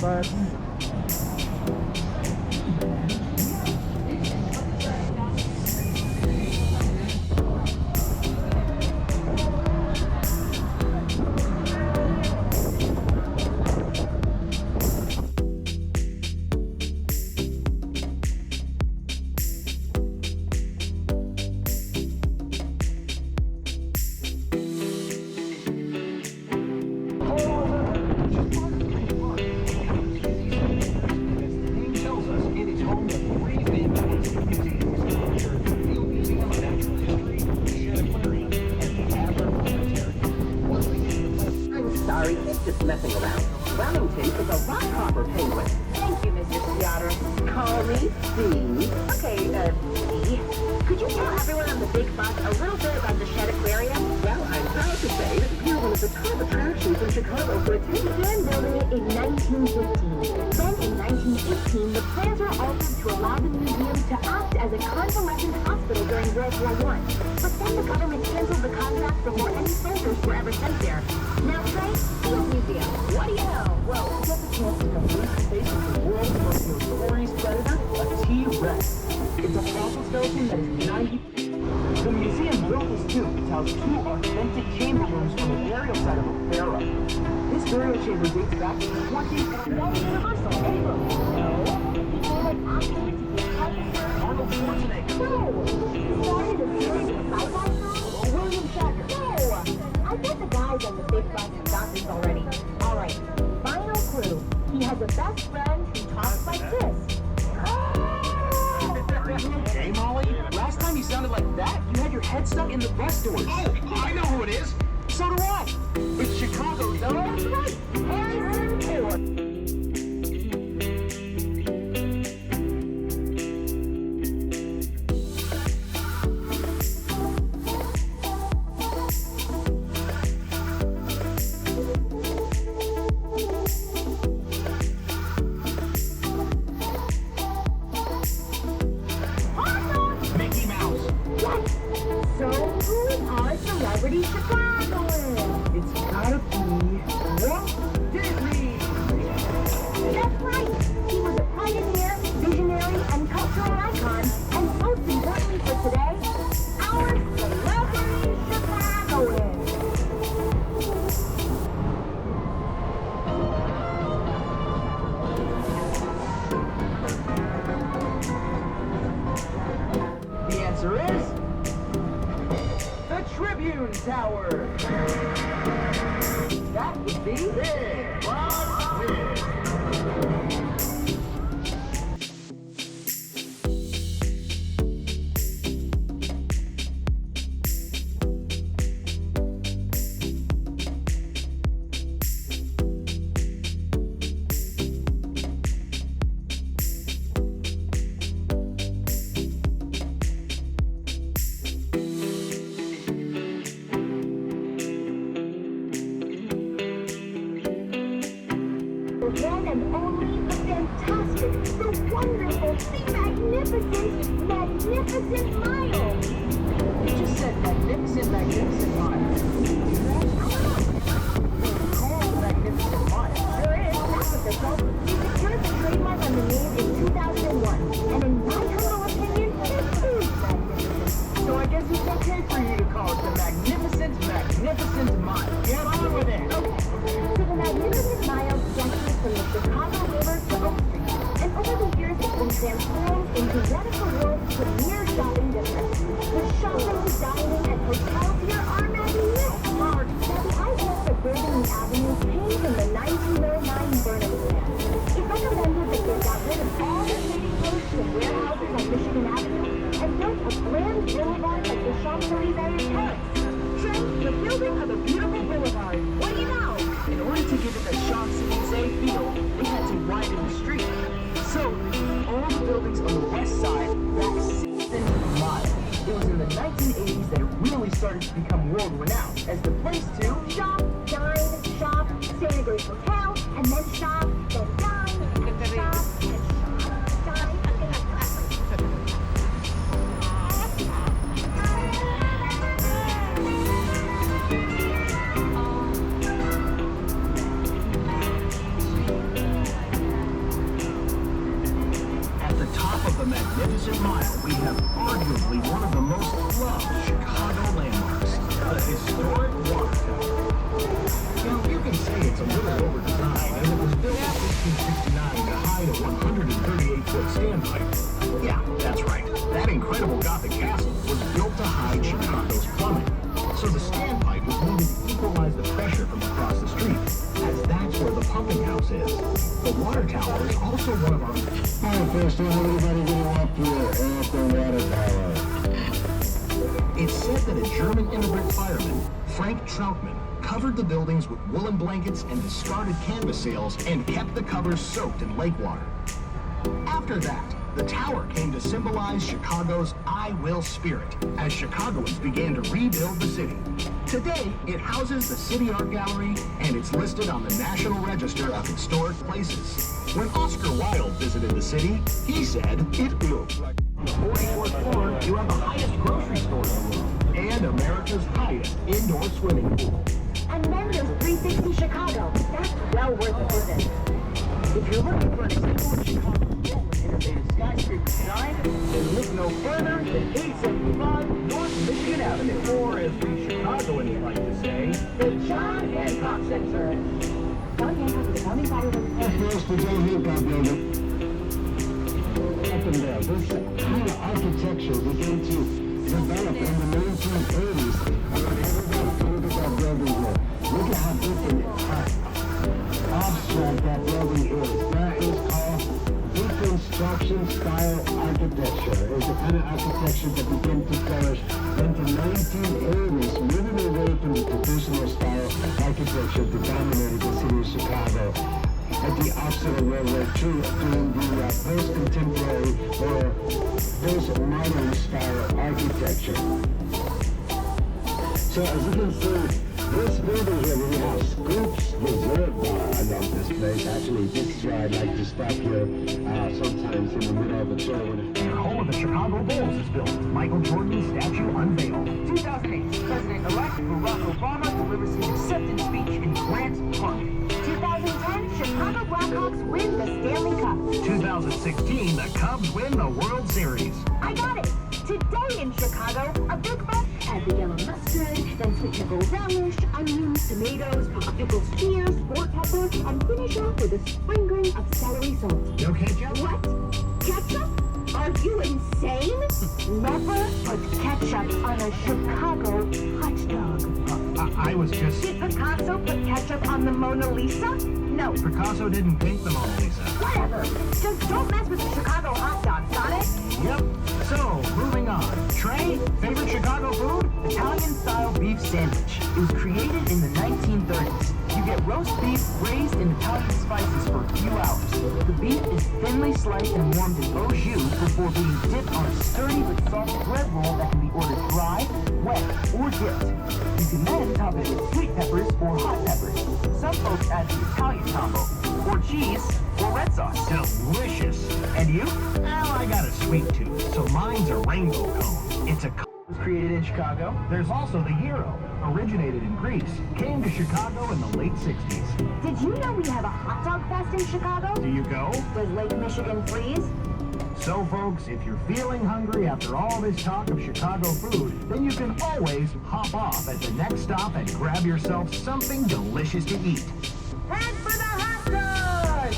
but just messing around. Wellington is a rockhopper penguin. Thank you, Mr. Seattle. Call me Steve. Okay, Steve, could you tell everyone on the big bus a little bit about the Shed Aquarium? Well, I'm proud to say that we're one of the top attractions in Chicago for its They began building it in 1915. Then in 1918, the plans were altered to allow the museum to act as a convalescent hospital during World War I. But then the government canceled the contract before any soldiers were ever sent there. Now, Frank, Field Museum, what do you know? well, we get the chance to come face to face with the world's most notorious predator, a T-Rex. It's a fossil skeleton that is 90. The museum built this tube to house two authentic chamber rooms from the burial site of a pharaoh. This burial chamber dates back to 20. That was Universal. Any room? No. People like actors, Arnold Schwarzenegger. no. Started a series of sci-fi shows? William Shatner. No. I bet the guys on the big bus have got this already. All right. Final clue. He has a best friend who talks like this. Hey, Molly, last time you sounded like that, you had your head stuck in the bus doors. Oh, I know who it is. So do I. It's Chicago, though. That's right. Harrison Ford. Mickey Mouse. What? So who is our celebrity Chicagoan? It's gotta be Walt Disney. That's right. He was a pioneer, visionary, and cultural icon. And most importantly for today, our celebrity Chicagoan. The answer is the Tribune Tower. That would be Big Bus Quiz. The one and only, the fantastic, the wonderful, the magnificent Mile. You just said magnificent mile. Called magnificent mile. There is, that's what they're called. He secured the trademark on the name in 2001. And in my humble opinion, it is magnificent. So I guess it's okay for you to call it the magnificent mile. Get on with it. Okay, so the Magnificent Mile stretches from the Chicago River to Oak Street. And over the years, it's been transformed into one of the world's premier shopping districts. The shopping, dining, and hotels here are magnificent. Now, the idea for building the avenue came from the 1909 Burnham plan. It recommended that they got rid of all the trading posts and warehouses on Michigan Avenue and built a grand boulevard like the Champs-Élysées in Paris. Trent, the building of a beautiful boulevard. What do you know? In order to give it the Champs-Élysées feel, they had to widen the street. So, all the buildings on the west side, that 6th mile. It was in the 1980s that it really started to become world-renowned as the place to Shop, dine, shop, stay in a great hotel, and then shop, then dine, and shop, and shop, dine, the magnificent mile, we have arguably one of the most loved Chicago landmarks, the historic water tower. Now, you can say it's a little over-designed, and it was built in 1869 to hide a 138-foot standpipe. Yeah, that's right. That incredible Gothic castle was built to hide Chicago's plumbing. So the standpipe was needed to equalize the pressure from across the street, as that's where the pumping house is. The water tower is also one of our... Alright, first of all, everybody get up here at the water tower. It's said that a German immigrant fireman, Frank Troutman, covered the buildings with woolen blankets and discarded canvas sails and kept the covers soaked in lake water. After that, the tower came to symbolize Chicago's I Will spirit as Chicagoans began to rebuild the city. Today, it houses the City Art Gallery and it's listed on the National Register of Historic Places. When Oscar Wilde visited the city, he said, "It looks like..." On the 44th floor, you have the highest grocery store in the world and America's highest indoor swimming pool. And then there's 360 Chicago. That's well worth a visit. If you're looking for an example of Chicago's bold and innovative skyscraper design, then look no further than 875 North Michigan Avenue, or as we Chicagoans like to say, The John Hancock Center. John Hancock is founding father of the First, the John Hancock building. Up in there, this kind of architecture began to develop in the 1980s. And everybody told us that building here. Look at how different abstract that building is. That is called Deconstruction style architecture. It's the kind of architecture that began to flourish into 1980s, moving away from the traditional style architecture that dominated the city of Chicago at the outset of World War II during the post-contemporary or post-modern style architecture. So as you can see, this building here, we have Scoops Reserve Bar. I love this place. Actually, this is where I like to stop here sometimes in the middle of a show. Your home of the Chicago Bulls is built. Michael Jordan's statue unveiled. 2008, President-elect Barack Obama delivers his acceptance speech in Grant Park. 2010, Chicago Blackhawks win the Stanley Cup. 2016, the Cubs win the World Series. I got it. Today in Chicago, a big bus. Add the yellow mustard, then sweet pickle relish, onions, tomatoes, pickles, cheers, sport peppers, and finish off with a sprinkling of celery salt. No ketchup? What? Ketchup? Are you insane? Never put ketchup on a Chicago hot dog. I was just... Did Picasso put ketchup on the Mona Lisa? No. Picasso didn't paint the Mona Lisa. Whatever. Just don't mess with the Chicago hot dog, got it? Yep. So, moving on. Trey, favorite Chicago food? Italian-style beef sandwich. It was created in the 1930s. You get roast beef braised in Italian spices for a few hours. The beef is thinly sliced and warmed in au jus before being dipped on a sturdy but soft bread roll that can be ordered dry, wet, or dipped. You can then top it with sweet peppers or hot peppers. Some folks add the Italian combo, or cheese, or red sauce. Delicious. And you? Well, I got a sweet tooth, so mine's a rainbow cone. It's a... Was created in Chicago. There's also the gyro. Originated in Greece. Came to Chicago in the late 60s. Did you know we have a hot dog fest in Chicago? Do you go? Does Lake Michigan freeze? So, folks, if you're feeling hungry after all this talk of Chicago food, then you can always hop off at the next stop and grab yourself something delicious to eat. Head for the hot dog!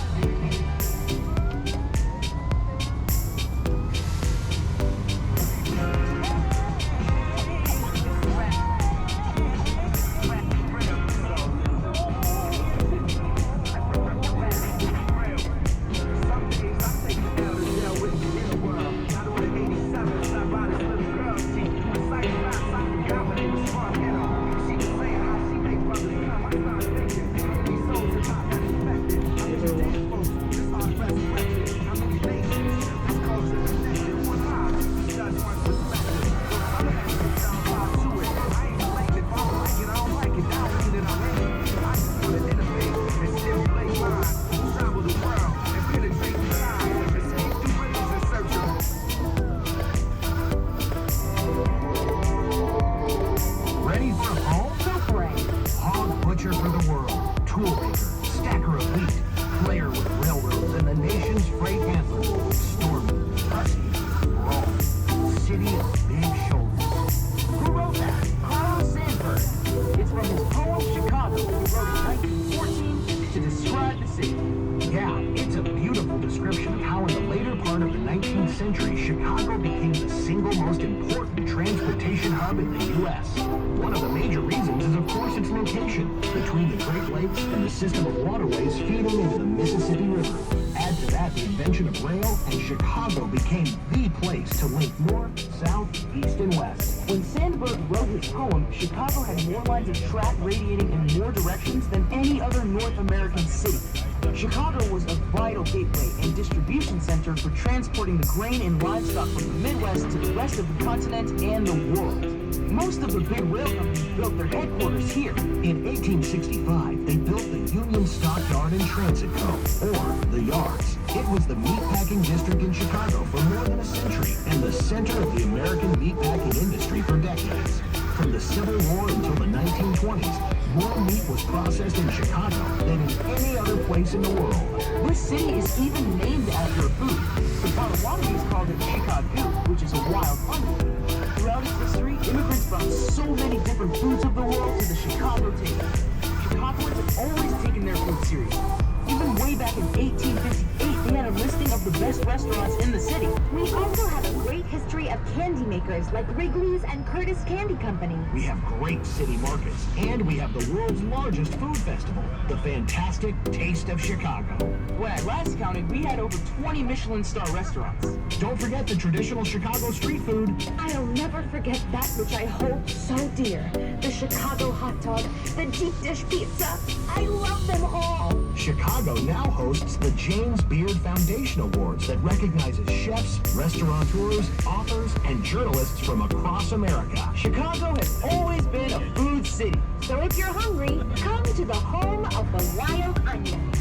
hub in the U.S. One of the major reasons is, of course, its location between the Great Lakes and the system of waterways feeding into the Mississippi River. Add to that the invention of rail, and Chicago became the place to link north, south, east, and west. When Sandberg wrote his poem, Chicago had more lines of track radiating in more directions than any other North American city. Chicago was a vital gateway and distribution center for transporting the grain and livestock from the Midwest to the rest of the continent and the world. Most of the big rail companies built their headquarters here. In 1865, they built the Union Stockyard and Transit Co., or the Yards. It was the meatpacking district in Chicago for more than a century, and the center of the American meatpacking industry for decades. From the Civil War until the 1920s, more meat was processed in Chicago than in any other place in the world. This city is even named after a food. The Potawatomis called it Chicago, which is a wild onion. Throughout its history, immigrants brought so many different foods of the world to the Chicago table. Chicagoans have always taken their food seriously. Even way back in 1858, they had a listing of the best restaurants in the city. We also have a great history of candy makers like Wrigley's and Curtis Candy Company. We have great city markets, and we have the world's largest food festival, the fantastic Taste of Chicago. When I last counted, we had over 20 Michelin star restaurants. Don't forget the traditional Chicago street food. I'll never forget that which I hold so dear. The Chicago hot dog, the deep dish pizza. I love them all. Chicago now hosts the James Beard Foundation Awards that recognizes chefs, restaurateurs, authors, and journalists from across America. Chicago has always been a food city. So if you're hungry, come to the home of the wild onion.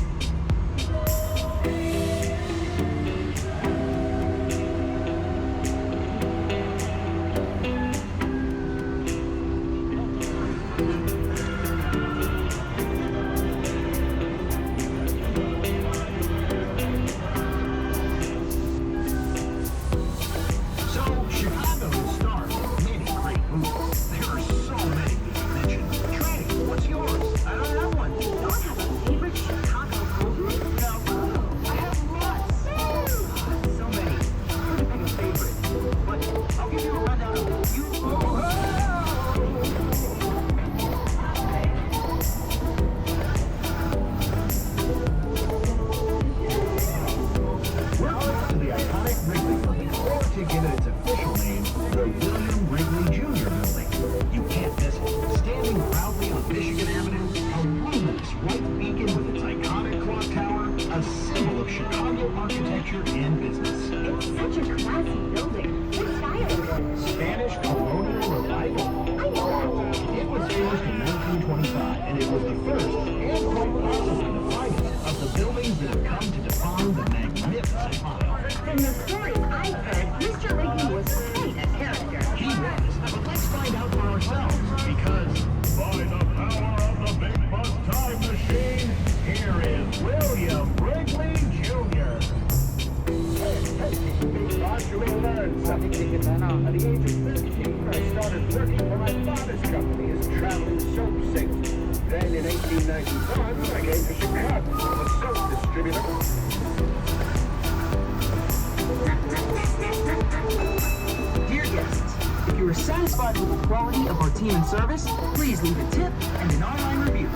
Satisfied with the quality of our team and service, please leave a tip and an online review.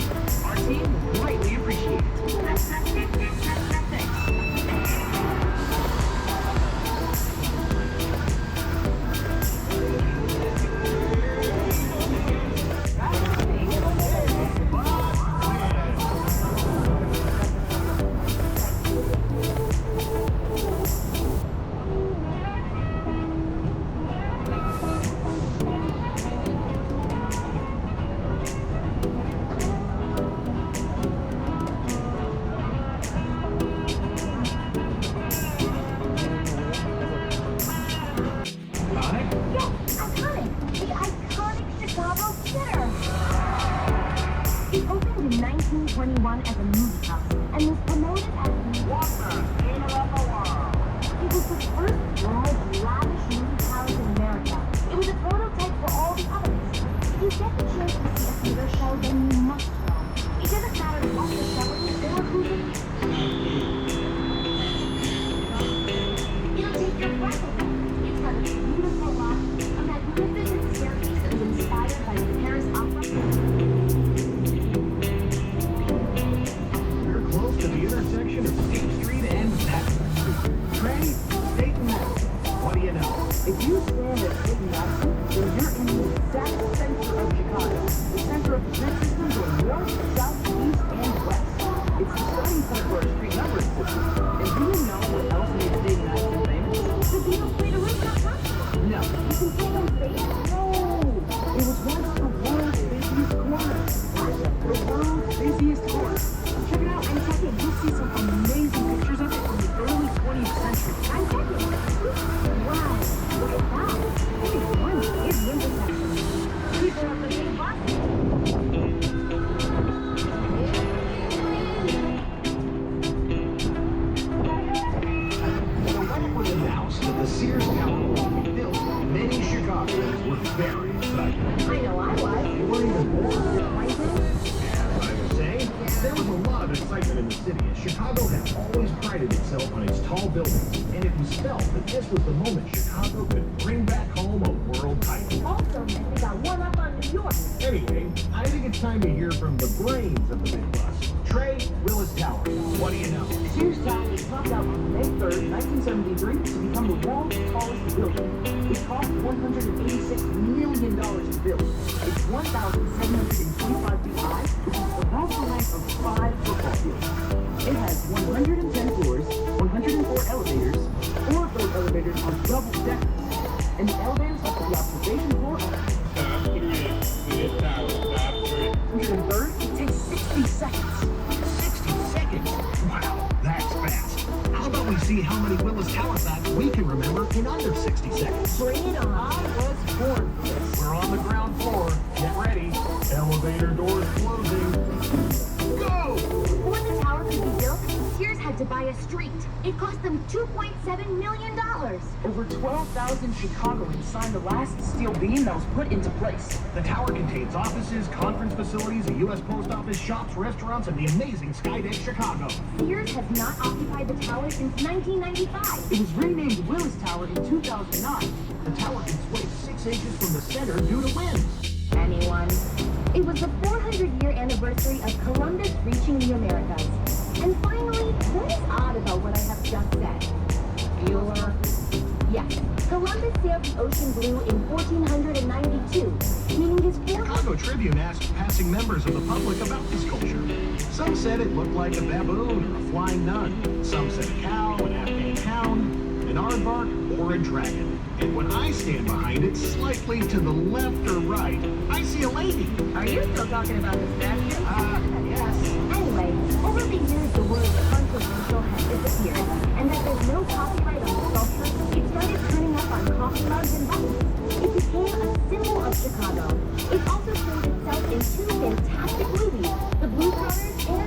Our team will greatly appreciate it. As a movie house and was promoted as the Theater of the World. It was the first large, lavish movie house in America. It was a prototype for all the others. If you get the chance to see a theater show, then you must go. It doesn't matter what the show is or who's in it. It'll take your breath away. It's got a beautiful lot, a magnificent staircase you know? If you stand at State Madison, then you're in the exact center of Chicago. The center of the grid system going north, south, east, and west. It's the starting point for our street numbering system. And do you know what else made State Madison famous? The Beatles played a rooftop concert. No. You can see on stage. No! It was once the world's busiest corner. The world's busiest corner. Check it out. I'm checking. You'll see some amazing pictures of it from the early 20th century. I'm checking. Wow, look at that. Everyone is the intersection. People of the big bus. So when it was announced that the Sears Tower would be built, many Chicagoans were very excited. I know I was. You were even more. Disappointed? As I was saying, there was a lot of excitement in the city, as Chicago had always prided itself on its tall buildings, and it was felt that this was the moment Chicago could bring back home a world title. Also, I think I won up on New York. Anyway, I think it's time to hear from the brains of the big bus. Trey, Willis Tower, what do you know? Sears Tower was topped out on May 3rd, 1973 to become the world's tallest building. It cost $186 million to build. It's 1,725 feet high, which is about the length of 5 football fields. It has 110 floors, 104 elevators. 4 of those elevators are double deckers. And the elevators up to the observation floor are 103rd. It takes 60 seconds. 60 seconds? Wow, that's fast. How about we see how many Willis Tower facts we can remember in under 60 seconds? Bring it on. I was born for this. We're on the ground floor. Get ready. Elevator doors closing. Go! Before the tower could be built, Sears had to buy a street. It cost them $2.7 million. Over 12,000 Chicagoans signed the last steel beam that was put into place. The tower contains offices, conference facilities, a U.S. post office, shops, restaurants, and the amazing Skydeck Chicago. Sears has not occupied the tower since 1995. It was renamed Willis Tower in 2009. The tower can sway 6 inches from the center due to winds. Anyone? It was the 400-year anniversary of Columbus reaching the Americas. And finally, what is odd about what I have just said? Bueller? Yes, Columbus sailed the ocean blue in 1492, meaning his Chicago Tribune asked passing members of the public about this culture. Some said it looked like a baboon or a flying nun. Some said a cow, an Afghan hound, an aardvark, or a dragon. And when I stand behind it, slightly to the left or right, I see a lady. Are you still talking about the statue? Yes. Anyway, over the years the word controversial has disappeared, and that there's no copyright on the sculpture, it started turning up on coffee mugs and buttons. It became a symbol of Chicago. It also showed itself in 2 fantastic movies, The Blues Brothers and